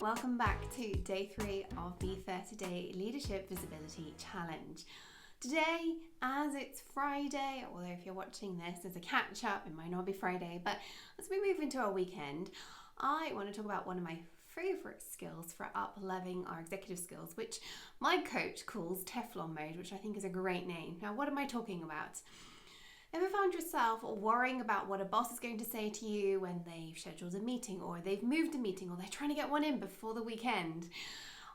Welcome back to day 3 of the 30-day Leadership Visibility Challenge. Today, as it's Friday, although if you're watching this as a catch-up, it might not be Friday, but as we move into our weekend, I want to talk about one of my favorite skills for up-leveling our executive skills, which my coach calls Teflon Mode, which I think is a great name. Now, what am I talking about? Ever found yourself worrying about what a boss is going to say to you when they've scheduled a meeting, or they've moved a meeting, or they're trying to get one in before the weekend?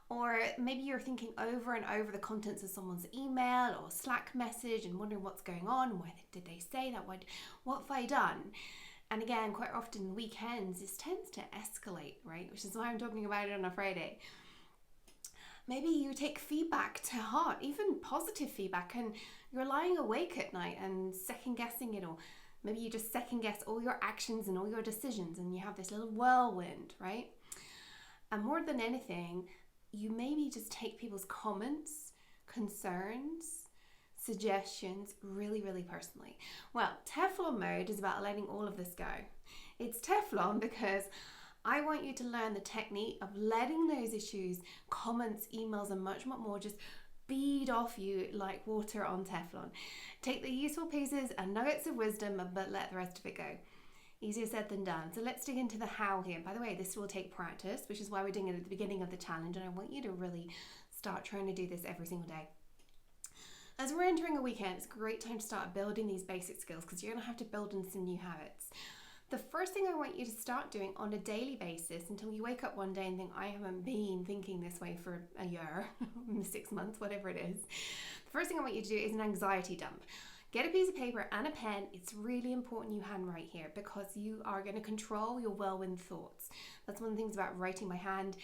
Or maybe you're thinking over and over the contents of someone's email or Slack message and wondering what's going on, why did they say that, what have I done? And again, quite often weekends, this tends to escalate, right? Which is why I'm talking about it on a Friday. Maybe you take feedback to heart, even positive feedback, and you're lying awake at night and second guessing it, or maybe you just second guess all your actions and all your decisions and you have this little whirlwind, right? And more than anything, you maybe just take people's comments, concerns, suggestions really, really personally. Well, Teflon Mode is about letting all of this go. It's Teflon because I want you to learn the technique of letting those issues, comments, emails, and much more just bead off you like water on Teflon. Take the useful pieces and nuggets of wisdom, but let the rest of it go. Easier said than done. So let's dig into the how here. By the way, this will take practice, which is why we're doing it at the beginning of the challenge, and I want you to really start trying to do this every single day. As we're entering a weekend, it's a great time to start building these basic skills because you're going to have to build in some new habits. The first thing I want you to start doing on a daily basis until you wake up one day and think, I haven't been thinking this way for a year, 6 months, whatever it is. The first thing I want you to do is an anxiety dump. Get a piece of paper and a pen. It's really important you handwrite here because you are going to control your whirlwind thoughts. That's one of the things about writing by hand.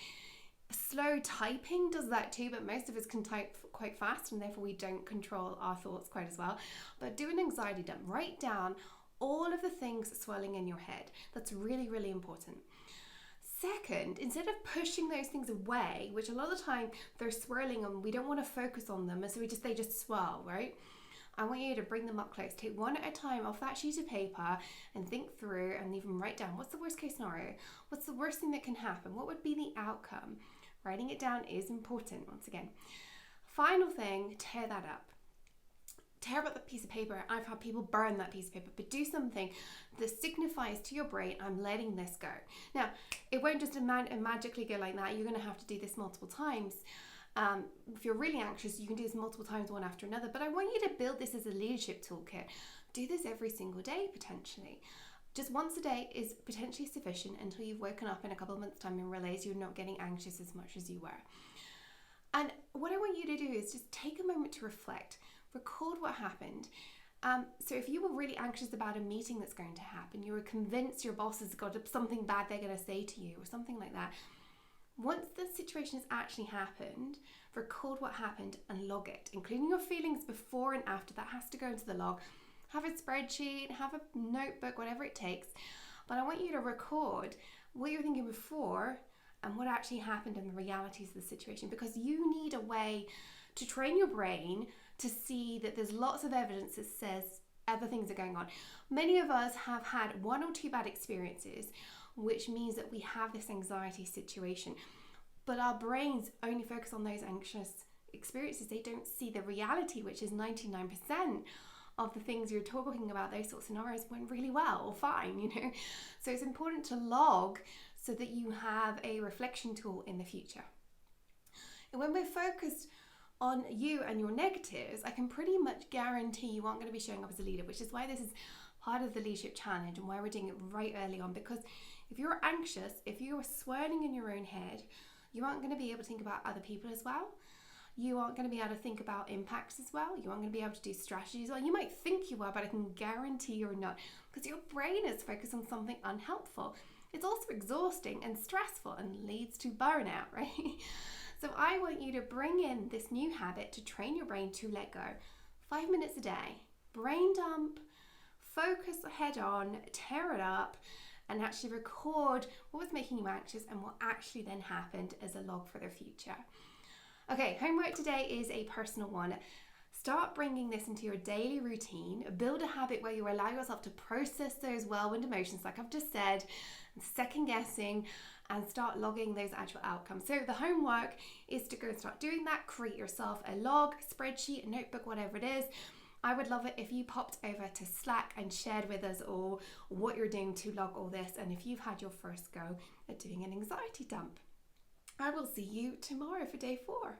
Slow typing does that too, but most of us can type quite fast and therefore we don't control our thoughts quite as well. But do an anxiety dump. Write down all of the things swirling in your head. That's really, really important. Second, instead of pushing those things away, which a lot of the time they're swirling and we don't want to focus on them, and so they just swirl, right? I want you to bring them up close. Take one at a time off that sheet of paper and think through and even write down what's the worst case scenario? What's the worst thing that can happen? What would be the outcome? Writing it down is important, once again. Final thing, tear that up. Tear up that piece of paper. I've had people burn that piece of paper, but do something that signifies to your brain, I'm letting this go. Now, it won't just magically go like that. You're going to have to do this multiple times. If you're really anxious, you can do this multiple times, one after another, but I want you to build this as a leadership toolkit. Do this every single day, potentially. Just once a day is potentially sufficient until you've woken up in a couple of months' time and realize you're not getting anxious as much as you were. And what I want you to do is just take a moment to reflect. Record what happened. So if you were really anxious about a meeting that's going to happen, you were convinced your boss has got something bad they're going to say to you or something like that, once the situation has actually happened, record what happened and log it, including your feelings before and after. That has to go into the log. Have a spreadsheet, have a notebook, whatever it takes. But I want you to record what you were thinking before and what actually happened and the realities of the situation, because you need a way to train your brain to see that there's lots of evidence that says other things are going on. Many of us have had 1 or 2 bad experiences, which means that we have this anxiety situation. But our brains only focus on those anxious experiences. They don't see the reality, which is 99% of the things you're talking about, those sorts of scenarios went really well or fine, So it's important to log so that you have a reflection tool in the future. And when we're focused on you and your negatives, I can pretty much guarantee you aren't going to be showing up as a leader, which is why this is part of the leadership challenge and why we're doing it right early on. Because if you're anxious, if you're swirling in your own head, you aren't going to be able to think about other people as well. You aren't going to be able to think about impacts as well. You aren't going to be able to do strategies as well. You might think you are, but I can guarantee you're not, because your brain is focused on something unhelpful. It's also exhausting and stressful and leads to burnout, right? So I want you to bring in this new habit to train your brain to let go. 5 minutes a day, brain dump, focus head on, tear it up, and actually record what was making you anxious and what actually then happened as a log for the future. Okay, homework today is a personal one. Start bringing this into your daily routine. Build a habit where you allow yourself to process those whirlwind emotions, like I've just said, second guessing, and start logging those actual outcomes. So the homework is to go and start doing that. Create yourself a log, spreadsheet, a notebook, whatever it is. I would love it if you popped over to Slack and shared with us all what you're doing to log all this, and if you've had your first go at doing an anxiety dump. I will see you tomorrow for day 4.